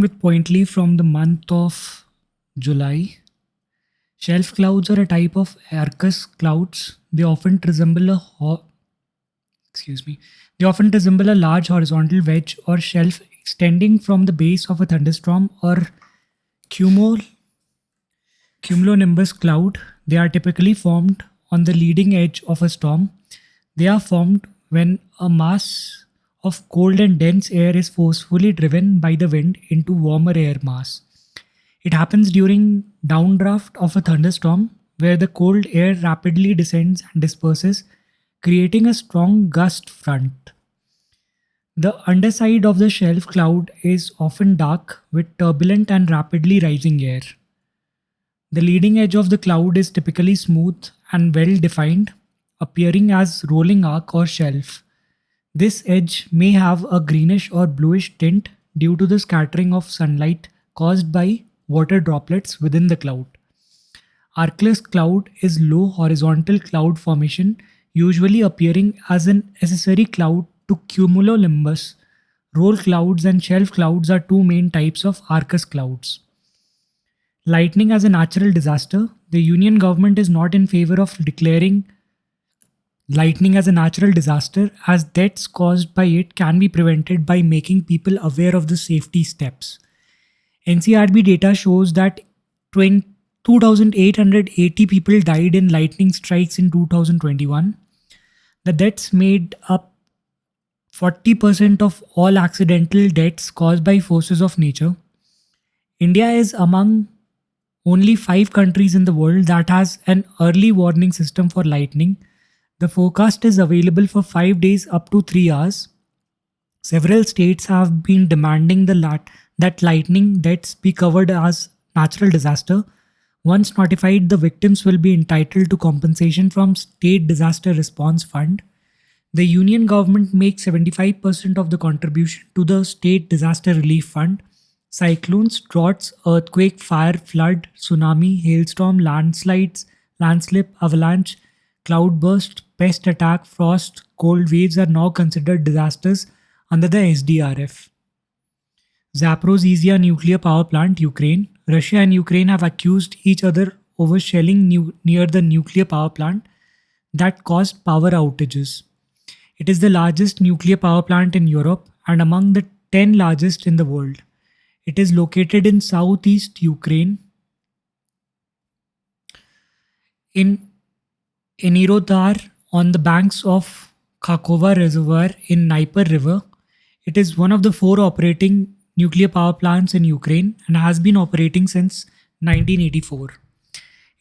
With pointly from the month of July. Shelf clouds are a type of Arcus clouds. Excuse me. They often resemble a large horizontal wedge or shelf extending from the base of a thunderstorm or cumul- cumulonimbus cloud. They are typically formed on the leading edge of a storm. They are formed when a mass of cold and dense air is forcefully driven by the wind into warmer air mass. It happens during downdraft of a thunderstorm where the cold air rapidly descends and disperses, creating a strong gust front. The underside of the shelf cloud is often dark with turbulent and rapidly rising air. The leading edge of the cloud is typically smooth and well defined, appearing as rolling arc or shelf. This edge may have a greenish or bluish tint due to the scattering of sunlight caused by water droplets within the cloud. Arcless cloud is low horizontal cloud formation, usually appearing as an accessory cloud to cumulonimbus. Roll clouds and shelf clouds are two main types of Arcus clouds. Lightning as a natural disaster. The Union government is not in favor of declaring lightning as a natural disaster, as deaths caused by it can be prevented by making people aware of the safety steps. NCRB data shows that 2,880 people died in lightning strikes in 2021. The deaths made up 40% of all accidental deaths caused by forces of nature. India is among only 5 countries in the world that has an early warning system for lightning. The forecast is available for 5 days up to 3 hours. Several states have been demanding that lightning deaths be covered as natural disaster. Once notified, the victims will be entitled to compensation from State Disaster Response Fund. The Union government makes 75% of the contribution to the State Disaster Relief Fund. Cyclones, droughts, earthquake, fire, flood, tsunami, hailstorm, landslides, landslip, avalanche, cloudburst, pest attack, frost, cold waves are now considered disasters under the SDRF. Zaporizhzhia nuclear power plant, Ukraine. Russia and Ukraine have accused each other over shelling near the nuclear power plant that caused power outages. It is the largest nuclear power plant in Europe and among the 10 largest in the world. It is located in southeast Ukraine in Enirodar on the banks of Kharkova Reservoir in Dnieper River. It is one of the 4 operating nuclear power plants in Ukraine and has been operating since 1984.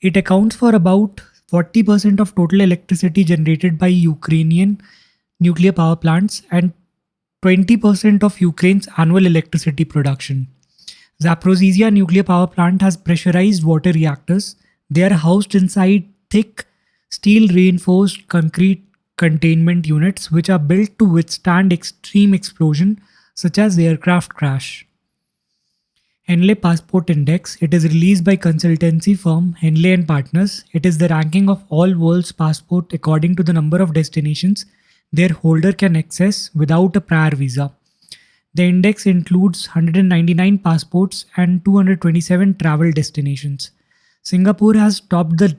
It accounts for about 40% of total electricity generated by Ukrainian nuclear power plants and 20% of Ukraine's annual electricity production. Zaporizhzhia nuclear power plant has pressurized water reactors. They are housed inside thick steel reinforced concrete containment units which are built to withstand extreme explosion such as aircraft crash. Henley Passport Index. It is released by consultancy firm Henley and Partners. It is the ranking of all world's passport according to the number of destinations their holder can access without a prior visa. The index includes 199 passports and 227 travel destinations. Singapore has topped the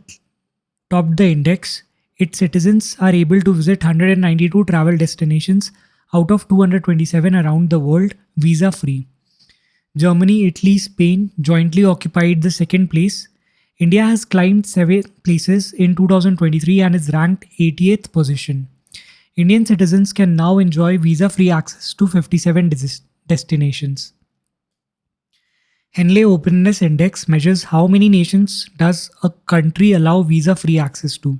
index. Its citizens are able to visit 192 travel destinations out of 227 around the world visa-free. Germany, Italy, Spain jointly occupied the second place. India has climbed 7 places in 2023 and is ranked 80th position. Indian citizens can now enjoy visa-free access to 57 destinations. Henley Openness Index measures how many nations does a country allow visa-free access to.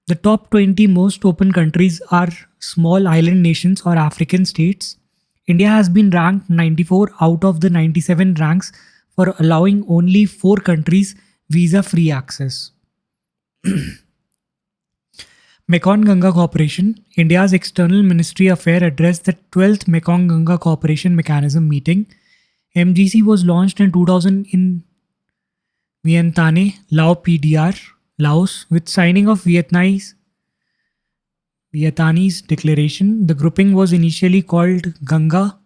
The top 20 most open countries are small island nations or African states. India has been ranked 94 out of the 97 ranks for allowing only 4 countries visa-free access. Mekong-Ganga Cooperation. India's External Ministry Affair addressed the 12th Mekong-Ganga Cooperation Mechanism meeting. MGC was launched in 2000 in Vientiane, Lao PDR, Laos, with signing of Vietnamese Declaration. The grouping was initially called Ganga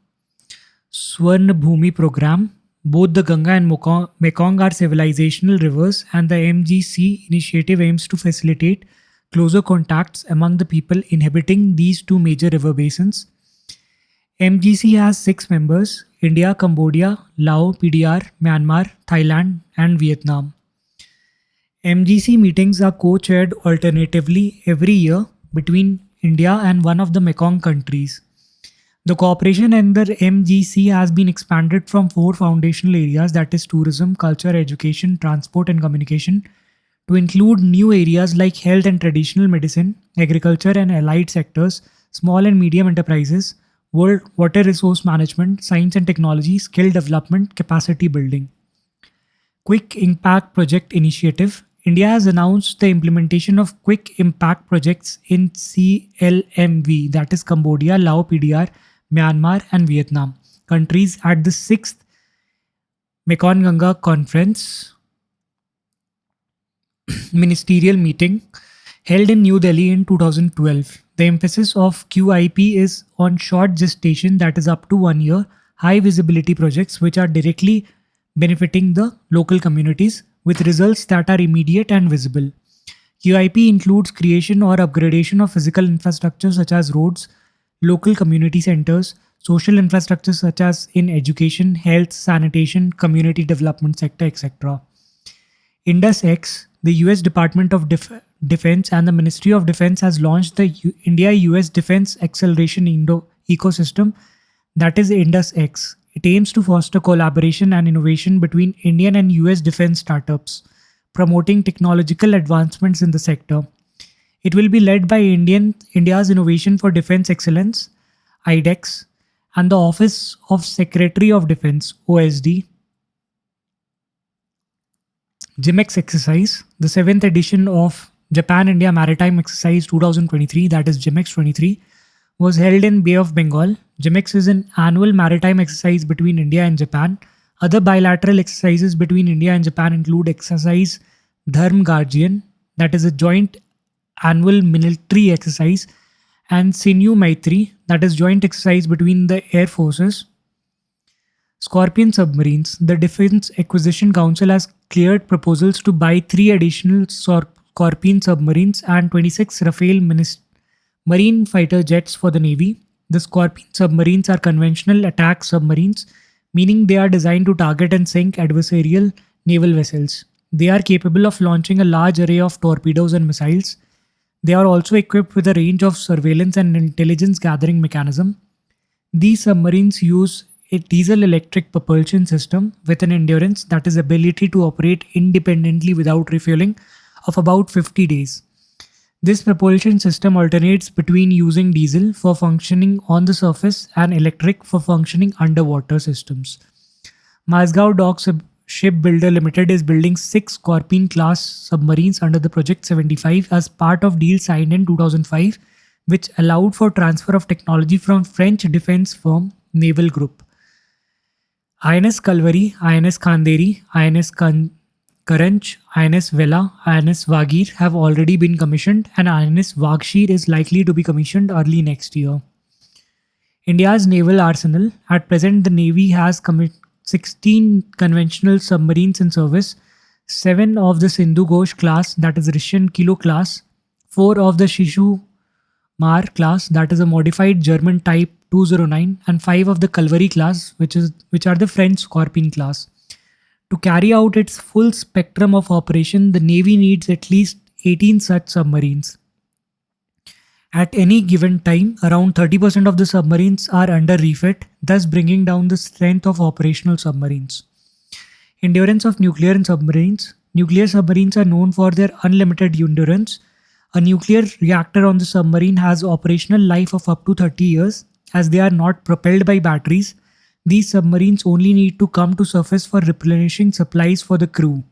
Swarna Bhumi program. Both the Ganga and Mekong are civilizational rivers, and the MGC initiative aims to facilitate closer contacts among the people inhabiting these two major river basins. MGC has 6 members: India, Cambodia, Laos, PDR, Myanmar, Thailand, and Vietnam. MGC meetings are co chaired alternatively every year between India and one of the Mekong countries. The cooperation under MGC has been expanded from 4 foundational areas, that is, tourism, culture, education, transport, and communication, to include new areas like health and traditional medicine, agriculture and allied sectors, small and medium enterprises, water resource management, science and technology, skill development, capacity building. Quick Impact Project Initiative. India has announced the implementation of Quick Impact Projects in CLMV, that is Cambodia, Laos, PDR, Myanmar, and Vietnam countries at the 6th Mekong Ganga Conference ministerial meeting held in New Delhi in 2012. The emphasis of QIP is on short gestation, that is up to 1 year, high visibility projects which are directly benefiting the local communities with results that are immediate and visible. QIP includes creation or upgradation of physical infrastructure such as roads, local community centers, social infrastructure such as in education, health, sanitation, community development sector, etc. IndusX, the US Department of Defense and the Ministry of Defense has launched the India-US Defense Acceleration Ecosystem, that is IndusX. It aims to foster collaboration and innovation between Indian and US defense startups, promoting technological advancements in the sector. It will be led by India's Innovation for Defense Excellence, IDEX, and the Office of Secretary of Defense, OSD. GMX Exercise, the 7th edition of Japan-India Maritime Exercise 2023, that is GMX 23, was held in Bay of Bengal. GMX is an annual maritime exercise between India and Japan. Other bilateral exercises between India and Japan include Exercise Dharm Guardian, that is a joint annual military exercise, and Sinew Maitri, that is joint exercise between the air forces. Scorpion submarines. The Defense Acquisition Council has cleared proposals to buy 3 additional Scorpion submarines and 26 Rafale marine fighter jets for the Navy. The Scorpion submarines are conventional attack submarines, meaning they are designed to target and sink adversarial naval vessels. They are capable of launching a large array of torpedoes and missiles. They are also equipped with a range of surveillance and intelligence gathering mechanism. These submarines use a diesel-electric propulsion system with an endurance, that is ability to operate independently without refueling, of about 50 days. This propulsion system alternates between using diesel for functioning on the surface and electric for functioning underwater systems. Mazgaon Docks Shipbuilder Limited is building 6 Scorpion class submarines under the Project 75 as part of deal signed in 2005, which allowed for transfer of technology from French defense firm Naval Group. INS Kalvari, INS Khanderi, INS Karanch, INS Vela, INS Vagir have already been commissioned, and INS Vagshir is likely to be commissioned early next year. India's naval arsenal. At present, the Navy has 16 conventional submarines in service, 7 of the Sindhu Ghosh class, that is Russian Kilo class, 4 of the Shishu Mar class, that is a modified German type 209, and 5 of the Kalvari class, which are the French Scorpion class. To carry out its full spectrum of operation, the Navy needs at least 18 such submarines. At any given time, around 30% of the submarines are under refit, thus bringing down the strength of operational submarines. Endurance of nuclear submarines. Nuclear submarines are known for their unlimited endurance. A nuclear reactor on the submarine has operational life of up to 30 years. As they are not propelled by batteries, these submarines only need to come to surface for replenishing supplies for the crew.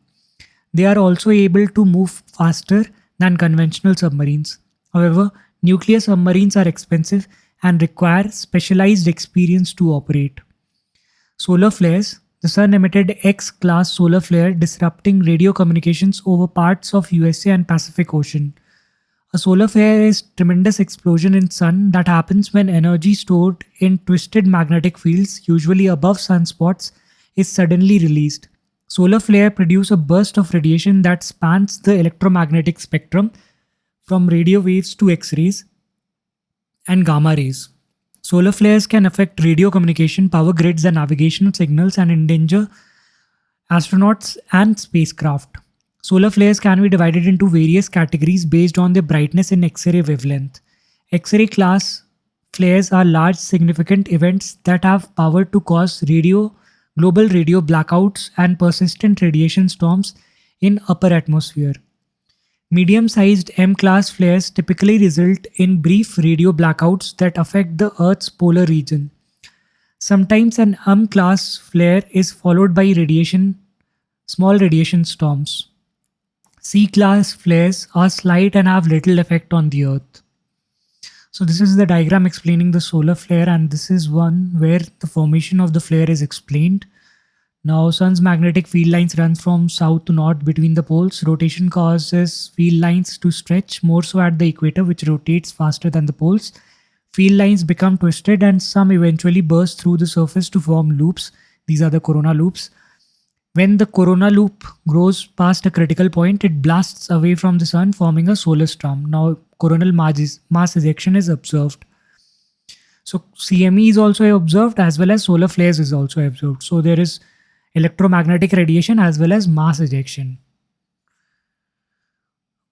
They are also able to move faster than conventional submarines. However, nuclear submarines are expensive and require specialized experience to operate. Solar flares. The sun emitted X-class solar flare disrupting radio communications over parts of USA and Pacific Ocean. A solar flare is tremendous explosion in sun that happens when energy stored in twisted magnetic fields, usually above sunspots, is suddenly released. Solar flare produce a burst of radiation that spans the electromagnetic spectrum from radio waves to X-rays and gamma rays. Solar flares can affect radio communication, power grids, and navigational signals and endanger astronauts and spacecraft. Solar flares can be divided into various categories based on their brightness and X-ray wavelength. X-ray class flares are large significant events that have power to cause global radio blackouts and persistent radiation storms in upper atmosphere. Medium-sized M-class flares typically result in brief radio blackouts that affect the Earth's polar region. Sometimes an M-class flare is followed by small radiation storms. C-class flares are slight and have little effect on the Earth. So this is the diagram explaining the solar flare, and this is one where the formation of the flare is explained. Now, Sun's magnetic field lines run from south to north between the poles. Rotation causes field lines to stretch more so at the equator, which rotates faster than the poles. Field lines become twisted and some eventually burst through the surface to form loops. These are the corona loops. When the corona loop grows past a critical point, it blasts away from the sun, forming a solar storm. Now, coronal mass ejection is observed. So, CME is also observed as well as solar flares is also observed. So, there is electromagnetic radiation as well as mass ejection.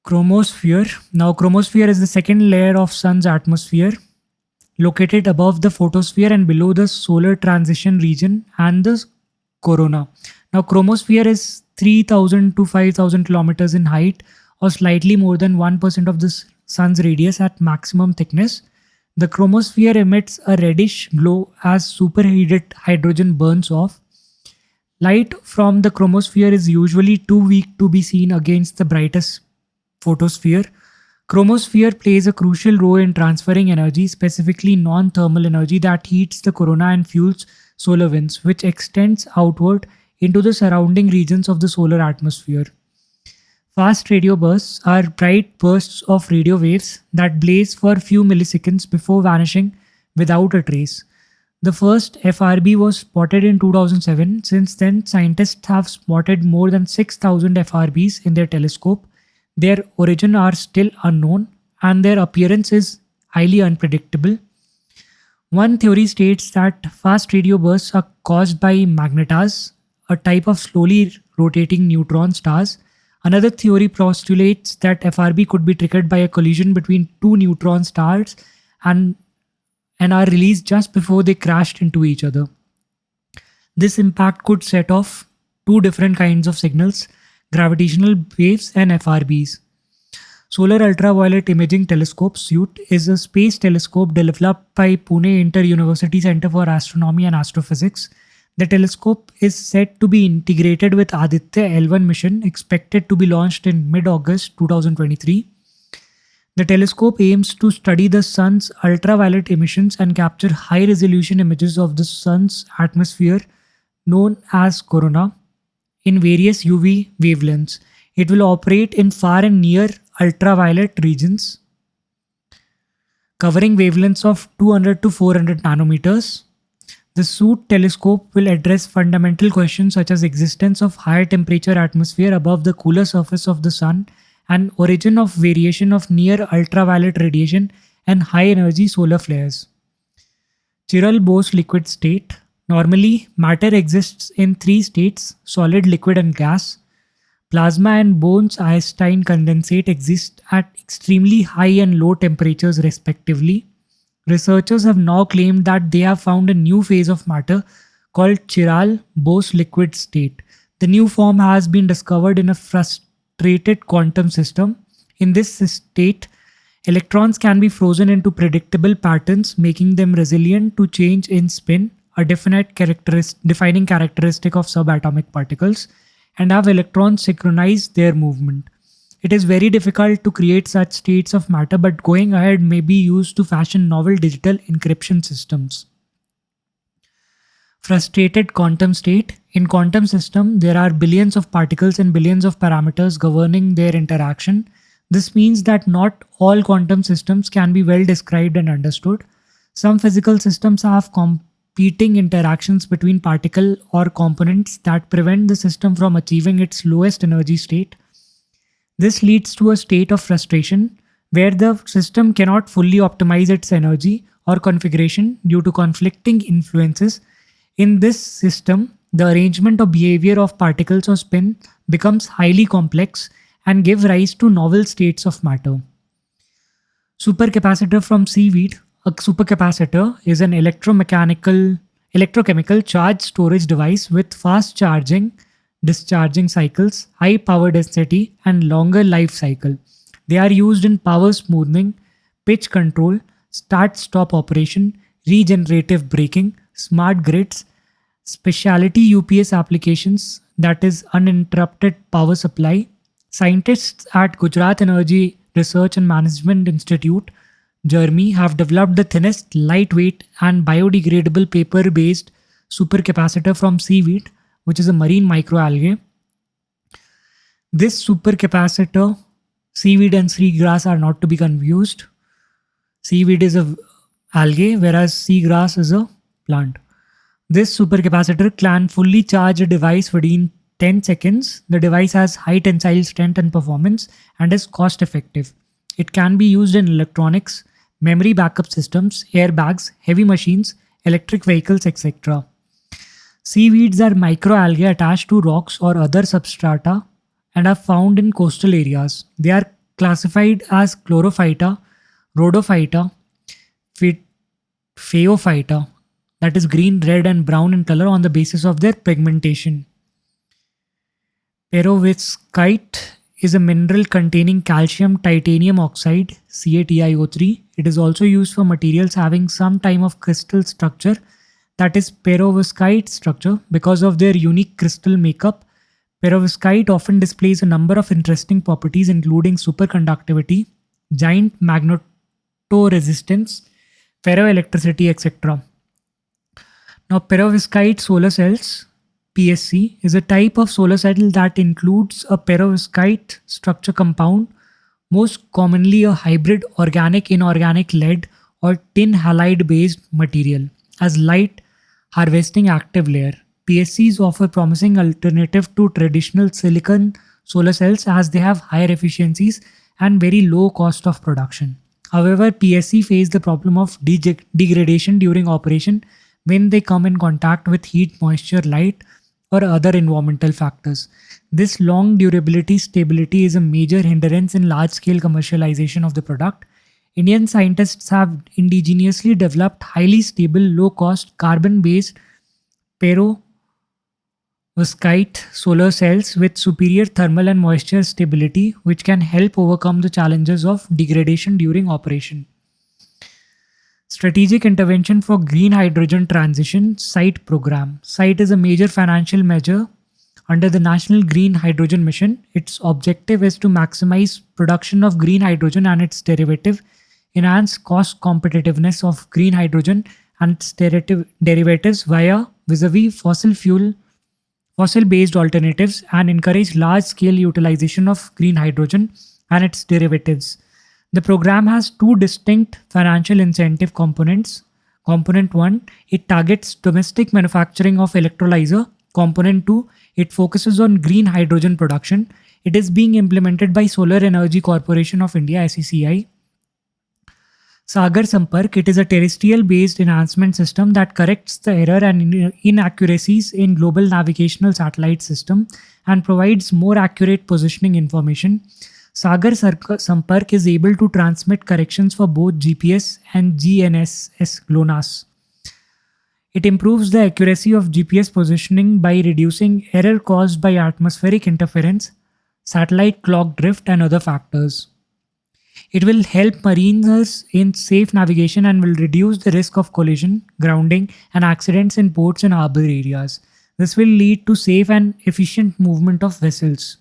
Chromosphere. Now, chromosphere is the second layer of Sun's atmosphere, located above the photosphere and below the solar transition region and the corona. Now, chromosphere is 3,000 to 5,000 kilometers in height, or slightly more than 1% of the sun's radius at maximum thickness. The chromosphere emits a reddish glow as superheated hydrogen burns off. Light from the chromosphere is usually too weak to be seen against the brightest photosphere. Chromosphere plays a crucial role in transferring energy, specifically non-thermal energy that heats the corona and fuels solar winds, which extends outward into the surrounding regions of the solar atmosphere. Fast radio bursts are bright bursts of radio waves that blaze for a few milliseconds before vanishing without a trace. The first FRB was spotted in 2007. Since then, scientists have spotted more than 6,000 FRBs in their telescope. Their origin are still unknown and their appearance is highly unpredictable. One theory states that fast radio bursts are caused by magnetas, a type of slowly rotating neutron stars. Another theory postulates that FRB could be triggered by a collision between two neutron stars and are released just before they crashed into each other. This impact could set off two different kinds of signals: gravitational waves and FRBs. Solar Ultraviolet Imaging Telescope Suite is a space telescope developed by Pune Inter-University Center for Astronomy and Astrophysics. The telescope is said to be integrated with Aditya L1 mission, expected to be launched in mid-August 2023. The telescope aims to study the sun's ultraviolet emissions and capture high-resolution images of the sun's atmosphere, known as corona, in various UV wavelengths. It will operate in far and near ultraviolet regions, covering wavelengths of 200 to 400 nanometers. The SUIT telescope will address fundamental questions such as existence of higher temperature atmosphere above the cooler surface of the sun and origin of variation of near ultraviolet radiation and high energy solar flares. Chiral-Bose liquid state. Normally, matter exists in three states: solid, liquid and gas. Plasma and Bose-Einstein condensate exist at extremely high and low temperatures respectively. Researchers have now claimed that they have found a new phase of matter called Chiral-Bose liquid state. The new form has been discovered in a frustrated quantum system. In this state, electrons can be frozen into predictable patterns, making them resilient to change in spin, a defining characteristic of subatomic particles, and have electrons synchronize their movement. It is very difficult to create such states of matter, but going ahead may be used to fashion novel digital encryption systems. Frustrated quantum state. In quantum system, there are billions of particles and billions of parameters governing their interaction. This means that not all quantum systems can be well described and understood. Some physical systems have competing interactions between particle or components that prevent the system from achieving its lowest energy state. This leads to a state of frustration where the system cannot fully optimize its energy or configuration due to conflicting influences. In this system, the arrangement or behavior of particles or spin becomes highly complex and gives rise to novel states of matter. Supercapacitor from seaweed. A supercapacitor is an electrochemical charge storage device with fast charging, discharging cycles, high power density, and longer life cycle. They are used in power smoothing, pitch control, start-stop operation, regenerative braking, smart grids, specialty UPS applications, that is uninterrupted power supply. Scientists at Gujarat Energy Research and Management Institute, GERMI, have developed the thinnest, lightweight, and biodegradable paper-based supercapacitor from seaweed, which is a marine microalgae. This supercapacitor, seaweed and seagrass are not to be confused. Seaweed is a algae, whereas seagrass is a plant. This supercapacitor can fully charge a device within 10 seconds. The device has high tensile strength and performance and is cost effective. It can be used in electronics, memory backup systems, airbags, heavy machines, electric vehicles, etc. Seaweeds are microalgae attached to rocks or other substrata and are found in coastal areas. They are classified as chlorophyta, rhodophyta, phaeophyta, that is green, red, and brown in color on the basis of their pigmentation. Perovskite is a mineral containing calcium titanium oxide, CaTiO3. It is also used for materials having some type of crystal structure, that is perovskite structure. Because of their unique crystal makeup, perovskite often displays a number of interesting properties including superconductivity, giant magnetoresistance, ferroelectricity, etc. Now, perovskite solar cells, PSC, is a type of solar cell that includes a perovskite structure compound, most commonly a hybrid organic-inorganic lead or tin halide-based material, as light harvesting active layer. PSCs offer promising alternative to traditional silicon solar cells as they have higher efficiencies and very low cost of production. However, PSC face the problem of degradation during operation when they come in contact with heat, moisture, light, or other environmental factors. This long durability stability is a major hindrance in large-scale commercialization of the product. Indian scientists have indigenously developed highly stable, low-cost, carbon-based perovskite solar cells with superior thermal and moisture stability, which can help overcome the challenges of degradation during operation. Strategic Intervention for Green Hydrogen Transition SITE program. SITE is a major financial measure under the National Green Hydrogen Mission. Its objective is to maximize production of green hydrogen and its derivative, enhance cost competitiveness of green hydrogen and its derivatives vis-a-vis fossil-based alternatives, and encourage large-scale utilization of green hydrogen and its derivatives. The program has two distinct financial incentive components. Component 1, it targets domestic manufacturing of electrolyzer. Component 2, it focuses on green hydrogen production. It is being implemented by Solar Energy Corporation of India, SECI. Sagar Sampark, it is a terrestrial-based enhancement system that corrects the error and inaccuracies in global navigational satellite system and provides more accurate positioning information. Sagar Sampark is able to transmit corrections for both GPS and GNSS. It improves the accuracy of GPS positioning by reducing error caused by atmospheric interference, satellite clock drift, and other factors. It will help mariners in safe navigation and will reduce the risk of collision, grounding, and accidents in ports and harbor areas. This will lead to safe and efficient movement of vessels.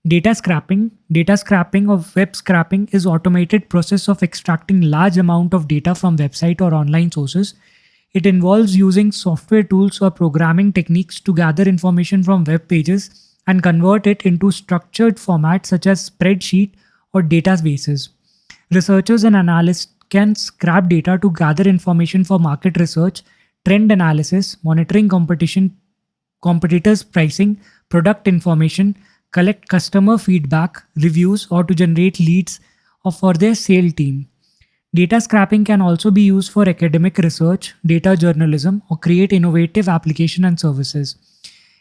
Data scraping. Data scraping or web scraping is automated process of extracting large amount of data from website or online sources. It involves using software tools or programming techniques to gather information from web pages and convert it into structured formats such as spreadsheet or databases. Researchers and analysts can scrap data to gather information for market research, trend analysis, monitoring competition, competitors' pricing, product information, collect customer feedback, reviews, or to generate leads or for their sale team. Data scrapping can also be used for academic research, data journalism, or create innovative application and services.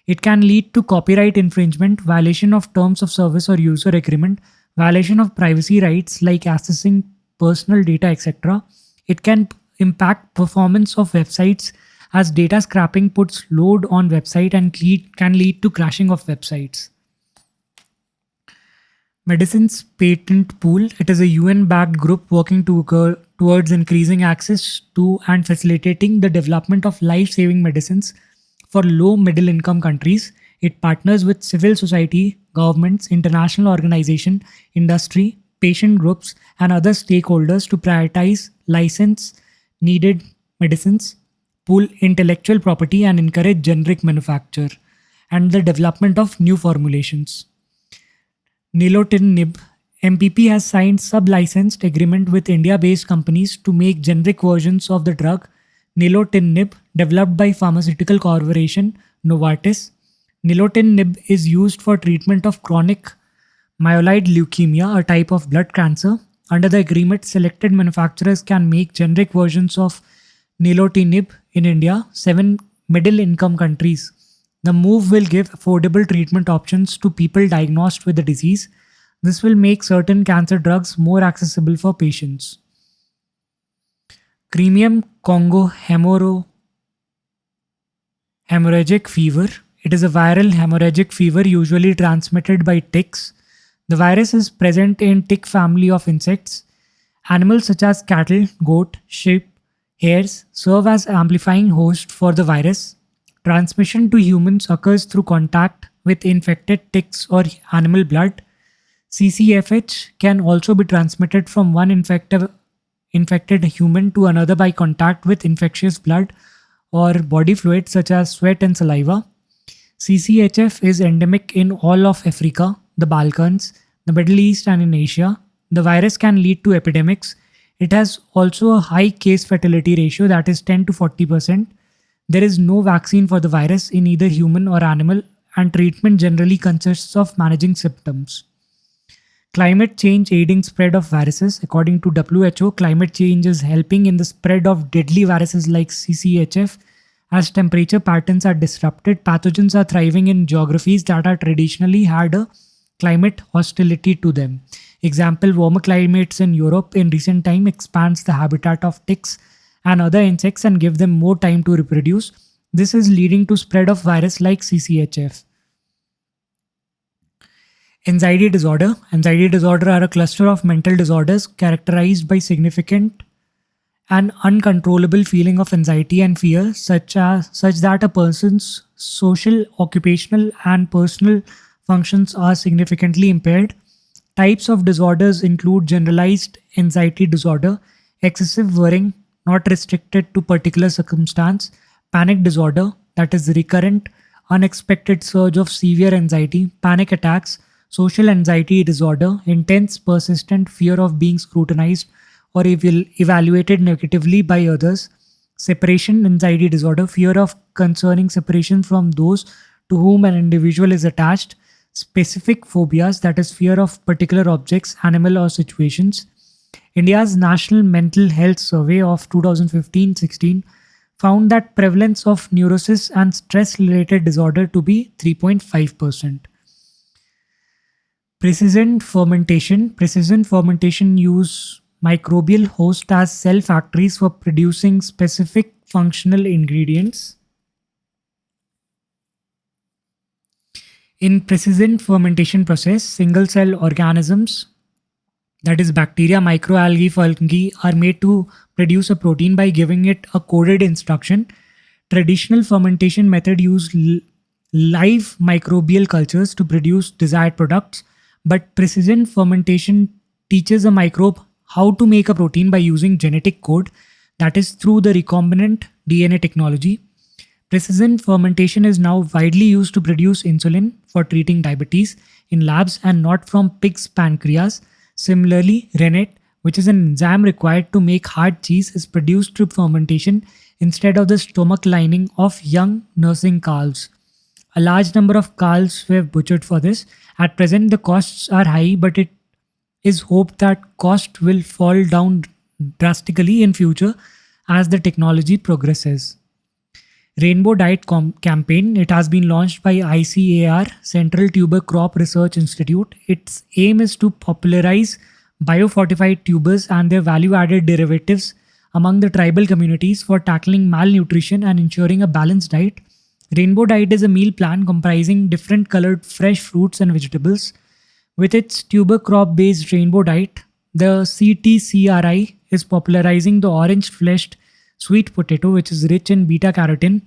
It can lead to copyright infringement, violation of terms of service or user agreement, violation of privacy rights like accessing personal data, etc. It can impact performance of websites as data scrapping puts load on website and can lead to crashing of websites. Medicines Patent Pool. It is a UN-backed group working towards increasing access to and facilitating the development of life-saving medicines for low-middle income countries. It partners with civil society, governments, international organization, industry, patient groups, and other stakeholders to prioritize license needed medicines, pool intellectual property, and encourage generic manufacture and the development of new formulations. Nilotinib. MPP has signed sub-licensed agreement with India-based companies to make generic versions of the drug nilotinib developed by pharmaceutical corporation Novartis. Nilotinib is used for treatment of chronic myeloid leukemia, a type of blood cancer. Under the agreement, selected manufacturers can make generic versions of nilotinib in India, 7 middle-income countries. The move will give affordable treatment options to people diagnosed with the disease. This will make certain cancer drugs more accessible for patients. Crimean Congo hemorrhagic fever. It is a viral hemorrhagic fever usually transmitted by ticks. The virus is present in tick family of insects. Animals such as cattle, goat, sheep, hares serve as amplifying host for the virus. Transmission to humans occurs through contact with infected ticks or animal blood. CCFH can also be transmitted from one infected human to another by contact with infectious blood or body fluids such as sweat and saliva. CCHF is endemic in all of Africa, the Balkans, the Middle East, and in Asia. The virus can lead to epidemics. It has also a high case fatality ratio, that is 10 to 40%. There is no vaccine for the virus in either human or animal, and treatment generally consists of managing symptoms. Climate change aiding spread of viruses. According to WHO, climate change is helping in the spread of deadly viruses like CCHF. As temperature patterns are disrupted, pathogens are thriving in geographies that are traditionally had a climate hostility to them. Example, warmer climates in Europe in recent time expands the habitat of ticks and other insects and give them more time to reproduce. This is leading to spread of virus like CCHF. Anxiety disorder. Anxiety disorder are a cluster of mental disorders characterized by significant and uncontrollable feeling of anxiety and fear, such that a person's social, occupational, and personal functions are significantly impaired. Types of disorders include generalized anxiety disorder, excessive worrying, not restricted to particular circumstance, panic disorder, that is recurrent, unexpected surge of severe anxiety, panic attacks, social anxiety disorder, intense persistent fear of being scrutinized or evaluated negatively by others, separation anxiety disorder, fear of concerning separation from those to whom an individual is attached, specific phobias, that is fear of particular objects, animal or situations. India's National Mental Health Survey of 2015-16 found that prevalence of neurosis and stress-related disorder to be 3.5%. Precision fermentation. Precision fermentation use microbial host as cell factories for producing specific functional ingredients. In precision fermentation process, single cell organisms, that is bacteria, microalgae, fungi, are made to produce a protein by giving it a coded instruction. Traditional fermentation method use live microbial cultures to produce desired products, but precision fermentation teaches a microbe how to make a protein by using genetic code, that is through the recombinant DNA technology. Precision fermentation is now widely used to produce insulin for treating diabetes in labs and not from pig's pancreas. Similarly, rennet, which is an enzyme required to make hard cheese, is produced through fermentation instead of the stomach lining of young nursing calves. A large number of calves were butchered for this. At present, the costs are high, but it is hoped that cost will fall down drastically in future as the technology progresses. Rainbow Diet Campaign. It has been launched by ICAR, Central Tuber Crop Research Institute. Its aim is to popularize biofortified tubers and their value-added derivatives among the tribal communities for tackling malnutrition and ensuring a balanced diet. Rainbow Diet is a meal plan comprising different colored fresh fruits and vegetables. With its tuber crop based rainbow diet, the CTCRI is popularizing the orange fleshed sweet potato, which is rich in beta carotene,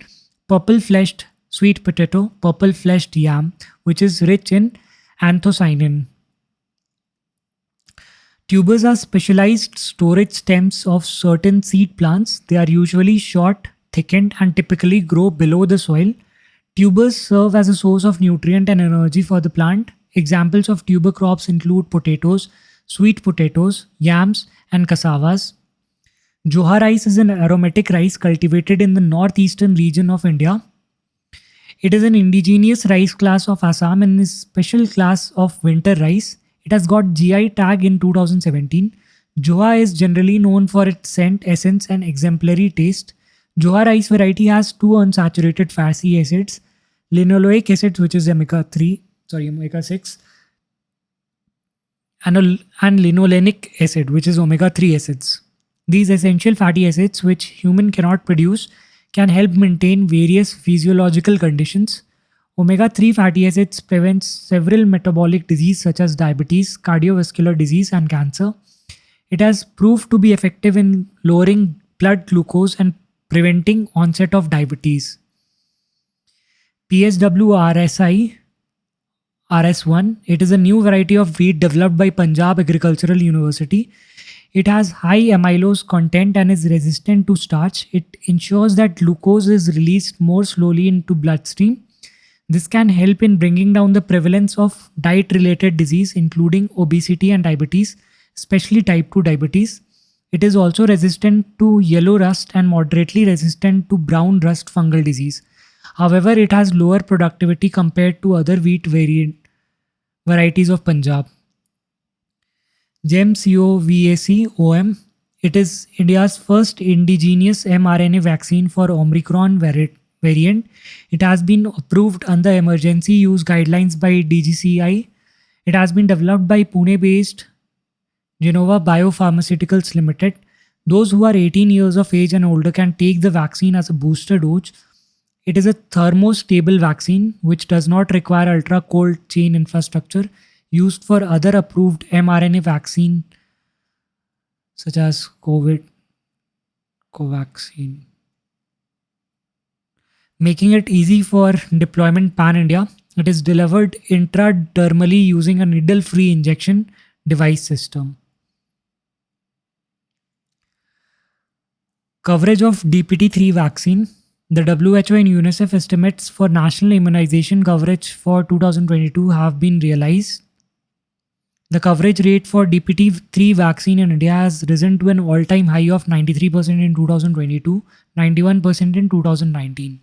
purple fleshed sweet potato, purple fleshed yam, which is rich in anthocyanin. Tubers are specialized storage stems of certain seed plants. They are usually short, thickened, and typically grow below the soil. Tubers serve as a source of nutrient and energy for the plant. Examples of tuber crops include potatoes, sweet potatoes, yams, and cassavas. Johar rice is an aromatic rice cultivated in the northeastern region of India. It is an indigenous rice class of Assam and is special class of winter rice. It has got GI tag in 2017. Johar is generally known for its scent, essence, and exemplary taste. Johar rice variety has two unsaturated fatty acids, linoleic acid, which is omega 6, and linolenic acid, which is omega 3 acids. These essential fatty acids, which human cannot produce, can help maintain various physiological conditions. Omega 3 fatty acids prevent several metabolic diseases such as diabetes, cardiovascular disease, and cancer. It has proved to be effective in lowering blood glucose and preventing onset of diabetes. PSWRSI RS1. It is a new variety of wheat developed by Punjab Agricultural University. It has high amylose content and is resistant to starch. It ensures that glucose is released more slowly into bloodstream. This can help in bringing down the prevalence of diet-related disease including obesity and diabetes, especially type 2 diabetes. It is also resistant to yellow rust and moderately resistant to brown rust fungal disease. However, it has lower productivity compared to other wheat varieties of Punjab. Jamco Vacom. It is India's first indigenous mRNA vaccine for Omicron variant. It has been approved under emergency use guidelines by DGCI. It has been developed by Pune-based Genova Biopharmaceuticals Limited. Those who are 18 years of age and older can take the vaccine as a booster dose. It is a thermostable vaccine which does not require ultra cold chain infrastructure used for other approved mRNA vaccine such as COVID Covaxin, making it easy for deployment pan-India. It is delivered intradermally using a needle-free injection device system. Coverage of DPT3 vaccine. The WHO and UNICEF estimates for national immunization coverage for 2022 have been realized. The coverage rate for DPT3 vaccine in India has risen to an all-time high of 93% in 2022, 91% in 2019.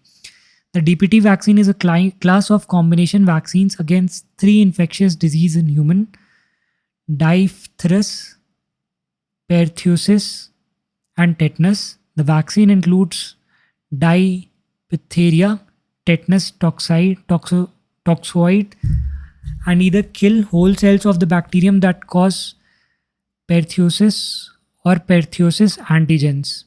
The DPT vaccine is a class of combination vaccines against 3 infectious diseases in human: diphtheria, pertussis, and tetanus. The vaccine includes diphtheria, tetanus toxoid, and either kill whole cells of the bacterium that cause pertussis or pertussis antigens.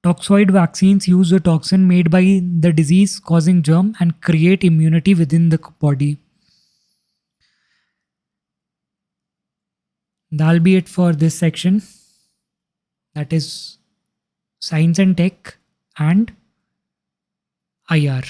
Toxoid vaccines use a toxin made by the disease causing germ and create immunity within the body. That'll be it for this section. That is Science and Tech and IR.